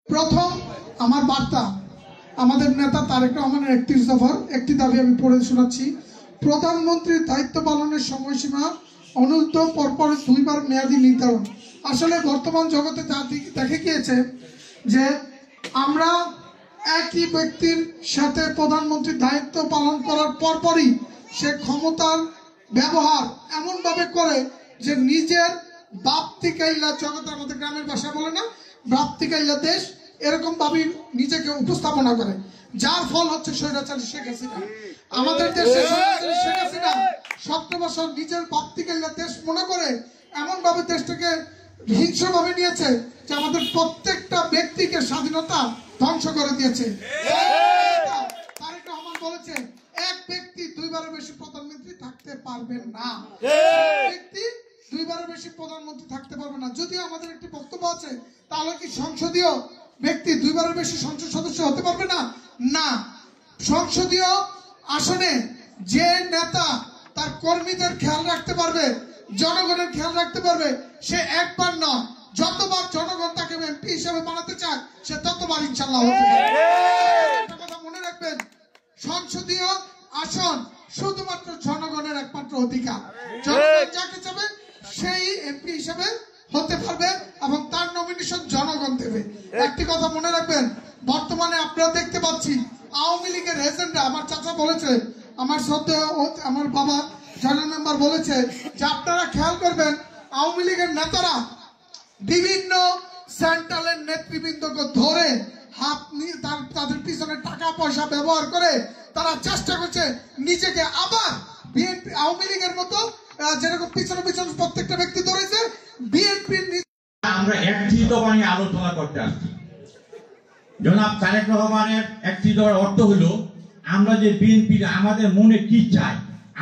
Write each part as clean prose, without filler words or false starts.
প্রথম আমার বার্তা আমাদের নেতা তারেক রহমানের ৩১ দফার একটি দাবি আমি পড়ে শোনাচ্ছি। প্রধানমন্ত্রীর দায়িত্ব পালনের সময়সীমা অনূর্ধ্ব পরপর ২ বার মেয়াদি নির্ধারণ। আসলে বর্তমান জগতে যা দেখে গিয়েছে যে আমরা একই ব্যক্তির সাথে প্রধানমন্ত্রীর দায়িত্ব পালন করার পরপরই সে ক্ষমতার ব্যবহার এমনভাবে করে যে নিজের বাপতিকাইলা জগতে, আমাদের গ্রামের ভাষা বলে না বাপতিকাইলা দেশ, এরকম ভাবে নিজেকে উপস্থাপনা করে, যার ফল হচ্ছে স্বৈরাচারী শেখ হাসিনা। আমাদের দেশে শেখ হাসিনা 17 বছর নিজের বাপতিকাইলা দেশ মনে করে এমন ভাবে দেশটাকে হিংস্রভাবে নিয়েছে যে আমাদের প্রত্যেকটা ব্যক্তিকে স্বাধীনতা ধ্বংস করে দিয়েছে। তারেক রহমান বলেছে এক ব্যক্তি 2 বারের বেশি প্রধানমন্ত্রী থাকতে পারবেন না, ব্যক্তি 2 বারের বেশি প্রধানমন্ত্রী থাকতে পারবে না। যদিও আমাদের একটি বক্তব্য আছে, তাহলে কি সংসদীয় ব্যক্তি 2 বারের বেশি সংসদ সদস্য হতে পারবে না? না, সংসদীয় আসনে যে নেতা তার কর্মীদের খেয়াল রাখতে পারবে, জনগণের খেয়াল রাখতে পারবে, সে একবার নয় যতবার জনগণ তাকে এমপি হিসেবে বানাতে চায় সে ততবার ইনশাআল্লাহ হতে পারবে। একটা কথা মনে রাখবেন, সংসদীয় আসন শুধুমাত্র জনগণের একমাত্র অধিকার। জনগণ যাকে চাবে সেই এমপি হিসেবে হতে পারবে এবং তার নমিনেশন জনগণ দেবে। একটি কথা মনে রাখবেন, বর্তমানে আপনারা দেখতে পাচ্ছি আওয়ামী লীগের এজেন্ডা, আমার চাচা বলেছে, আমার শ্রদ্ধেয় আমার বাবা জেনারেল মেম্বার বলেছে যে আপনারা খেয়াল করবেন আওয়ামী লীগের নেতারা বিভিন্ন সেন্ট্রালের নেতৃবৃন্দকে ধরে হাত নিয়ে তাদের পিছনে টাকা পয়সা ব্যবহার করে তারা চেষ্টা করছে নিজেকে আবার বিএনপি আওয়ামী লীগের মতো যেরকম পিছনে পিছনে প্রত্যেকটা ব্যক্তি ধরেছে বিএনপির। আমরা একটি দফা নিয়ে আলোচনা করতে আসছি। জনাব তারেক রহমানের একটি দফার অর্থ হলো আমরা যে বিএনপি আমাদের মনে কি চাই,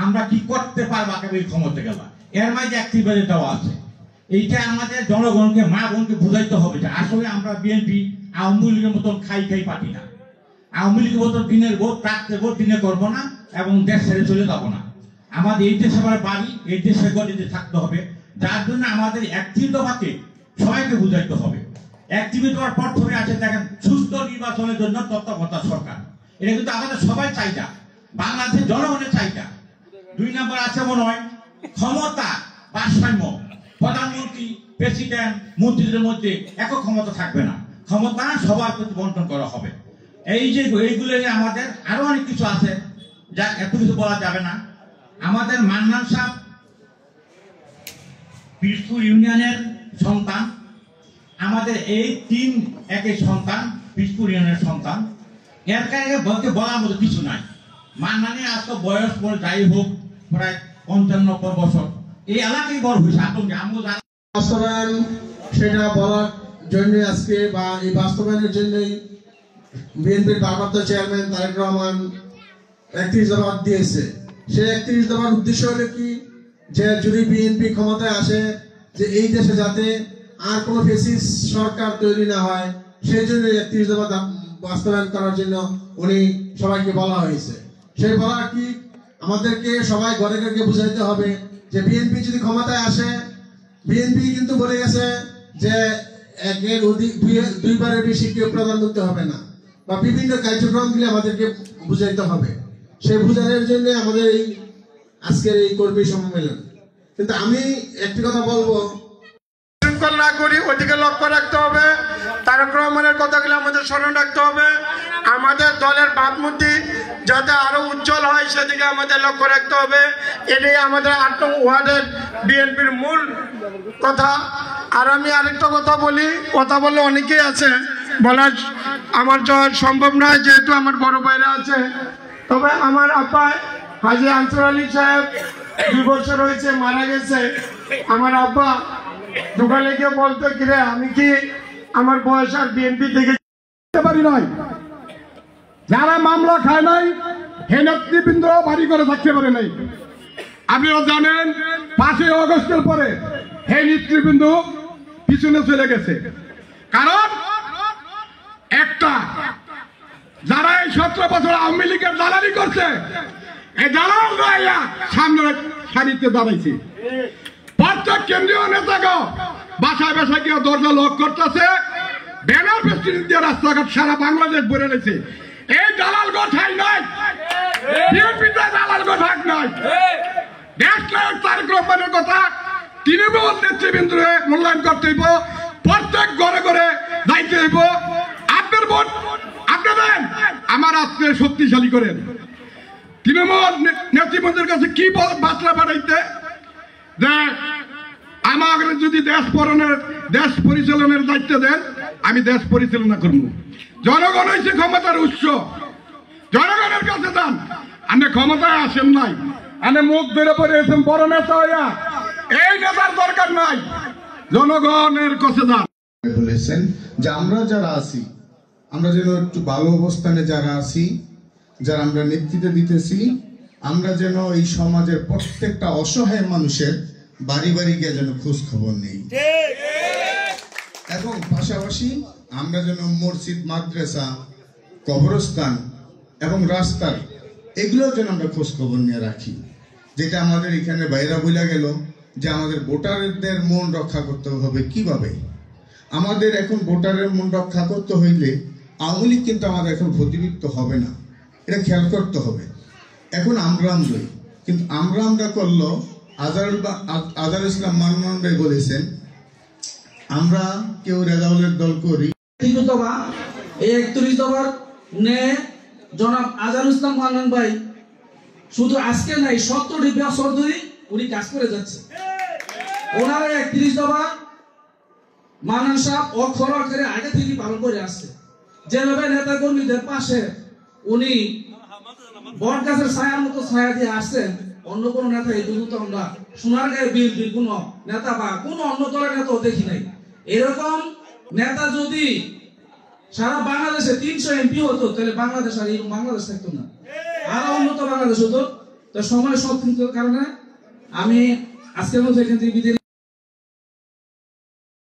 আমরা কি করতে পারবো আগামী ক্ষমতা গেলা, এর মাঝে একটি বেড়ে দেওয়া আছে। এইটা আমাদের জনগণকে মা বোনকে বোঝাইতে হবে যে আসলে আমরা বিএনপি আওয়ামী লীগের মতন খাই পাটি না। আওয়ামী লীগের মতন দিনের ভোট রাত্রে ভোট দিনে করবো না এবং দেশ ছেড়ে চলে যাবো না। আমাদের এই দেশে আমার বাড়ি, এই দেশে গতিতে থাকতে হবে, যার জন্য আমাদের একটি দফাকে সবাইকে বুঝাইতে হবে। একটি দফার প্রথমে আছে দেখেন সুস্থ নির্বাচনের জন্য তত্ত্বাবধায়ক সরকার, এটা কিন্তু আমাদের সবাই চাহিদা, বাংলাদেশের জনগণের চাহিদা। 2 নম্বর আছে মনে হয় ক্ষমতা ভারসাম্য, প্রধানমন্ত্রী প্রেসিডেন্ট মন্ত্রীদের মধ্যে একক ক্ষমতা থাকবে না, ক্ষমতা সবার প্রতি বন্টন করা হবে। এই যে এইগুলো আমাদের আরো অনেক কিছু আছে যা এত কিছু বলা যাবে না। আমাদের মান্নান সাহেব পিরপুর ইউনিয়নের সন্তান, আমাদের এই 3 একই সন্তান পিরপুর ইউনিয়নের সন্তান, এর কারণে বলতে বলার মতো কিছু নাই। মান্নানের আজকে বয়স বলে যাই হোক প্রায় 55 বছর, এই এলাকায় বড় হয়েছে বাস্তবায়ন, সেটা বলার জন্য আজকে বা এই বাস্তবায়নের জন্যই বিএনপির ভারপ্রাপ্ত চেয়ারম্যান তারেক রহমান 31 দফা দিয়েছে। সেই 31 দফার উদ্দেশ্য হলো কি, যে যদি বিএনপি ক্ষমতায় আসে যে এই দেশে যাতে আর কোনো ফেসিস সরকার তৈরি না হয়, সেই জন্য 31 দফা বাস্তবায়ন করার জন্য উনি সবাইকে বলা হয়েছে। সেই বলা কি, আমাদেরকে সবাই ঘরে ঘরে বুঝাইতে হবে যে বিএনপি যদি ক্ষমতায় আসে, বিএনপি কিন্তু বলে গেছে যে 1-এর অধিক 2 বারের বেশি কেউ প্রধানমন্ত্রী হবে না, বা বিভিন্ন কার্যক্রমগুলি আমাদেরকে বুঝাইতে হবে। সেই বুঝানোর জন্য আমাদের এই আজকের এই কর্মী সম্মেলন। কিন্তু আমি একটি কথা বলবো, শৃঙ্খল না করি ওদিকে লক্ষ্য রাখতে হবে, তারেক রহমানের কথাগুলো আমাদের স্মরণ রাখতে হবে, আমাদের দলের ভাবমূর্তি যাতে আরো উজ্জ্বল হয় সেদিকে আমাদের লক্ষ্য রাখতে হবে। এটাই আমাদের 8 নং ওয়ার্ডের বিএনপির মূল কথা। আর আমি আরেকটা কথা বলি, কথা বললে অনেকেই আছে, বলার আমার সম্ভব নয় যেহেতু আমার বড় ভাইরা আছে। তবে আমার আব্বা হাজী আনসার আলী সাহেব 2 বছর হয়েছে মারা গেছে। আমার আব্বা দোকানে গিয়ে বলতো কিরে আমি কি আমার বয়স আর বিএনপি থেকে পারি নয়, যারা মামলা খায় নাই হে নেতৃবৃন্দ বাড়ি করে থাকতে পারে নাই। আপনারা জানেন 5ই আগস্টের পরে হে নেতৃবৃন্দ পিছনে চলে গেছে, কারণ একটা যারা এই 17 বছর আওয়ামী লীগের দালালি করছে, এই দালাল সামনে সারিতে দাঁড়াইছে। প্রত্যেক কেন্দ্রীয় নেতাকে বাসায় বাসায় গিয়ে দরজা লক করতেছে, ব্যানার প্রেসিডেন্ট দিয়ে রাস্তাঘাট সারা বাংলাদেশ ভরে রয়েছে। এই দালাল গোঠাই নয়, বিএনপিতে দালাল গোঠাই নয়। দেশ নায়ক তারেক রহমানের কথা তৃণমূল নেতৃবৃন্দে মূল্যায়ন করতে হইব, প্রত্যেক ঘরে ঘরে দায়িত্ব হইব। আপনার ভোট আপনি দেন, আমার আত্মীয় শক্তিশালী করেন। তৃণমূল নেতৃবৃন্দের কাছে কি বার্তা পাঠাইতে যে আমার যদি দেশ পরিচালনার দায়িত্ব দেন, আমি দেশ পরিচালনা করব। জনগণ হয়েছে ক্ষমতার উৎস, জনগণের কাছে যান। আপনি ক্ষমতায় আসেন নাই, আপনি মুখ ধরে পড়েছেন বড় নেতা হইয়া, এই নেতার দরকার নাই, জনগণের কাছে যান। বলেছেন যে আমরা যারা আছি, আমরা যেন একটু ভালো অবস্থানে যারা আছি, যারা আমরা নেতৃত্ব দিতেছি, আমরা যেন এই সমাজের প্রত্যেকটা অসহায় মানুষের বাড়ি বাড়ি গিয়ে যেন খোঁজ খবর নেই, এবং পাশাপাশি আমরা যেন মসজিদ, মাদ্রাসা, কবরস্থান এবং রাস্তার এগুলো যেন আমরা খোঁজ খবর নিয়ে রাখি। যেটা আমাদের এখানে বাইরা বইলা গেল যে আমাদের ভোটারদের মন রক্ষা করতে হবে কিভাবে। আমাদের এখন ভোটারের মন রক্ষা করতে হইলে আওয়ামী লীগ কিন্তু আমাদের এখন প্রতিনিধিত্ব হবে না, এটা খেয়াল করতে হবে। এখন আমরাই, কিন্তু আমরা করলো আজহারুল ইসলাম মান্নান ভাই বলেছেন আমরা কেউ রেজাউলের দল করি। এই 31 দফার নে জনাব আজহারুল ইসলাম মান্নান ভাই শুধু আজকে নাই 70টি বছর ধরে উনি কাজ করে যাচ্ছে। ওনারা 31 দফা মান্নান সাহেব অক্ষর অক্ষরে আগে থেকে পালন করে আসছে। যেভাবে নেতা কর্মীদের পাশে উনি বট গাছের ছায়ার মতো ছায়া দিয়ে আসছেন, অন্য কোন নেতা এই পর্যন্ত আমরা সোনারগাঁয়ের বিএনপির কোন নেতা বা কোন অন্য দলের নেতাও দেখি নাই। এরকম নেতা যদি সারা বাংলাদেশে 300 এমপি হতো, তাহলে বাংলাদেশ আর এরকম বাংলাদেশ থাকতো না, আরো উন্নত বাংলাদেশ হতো। তো সময় সংকীর্ণতার কারণে আমি আজকের মধ্যে এখান থেকে বিদায়।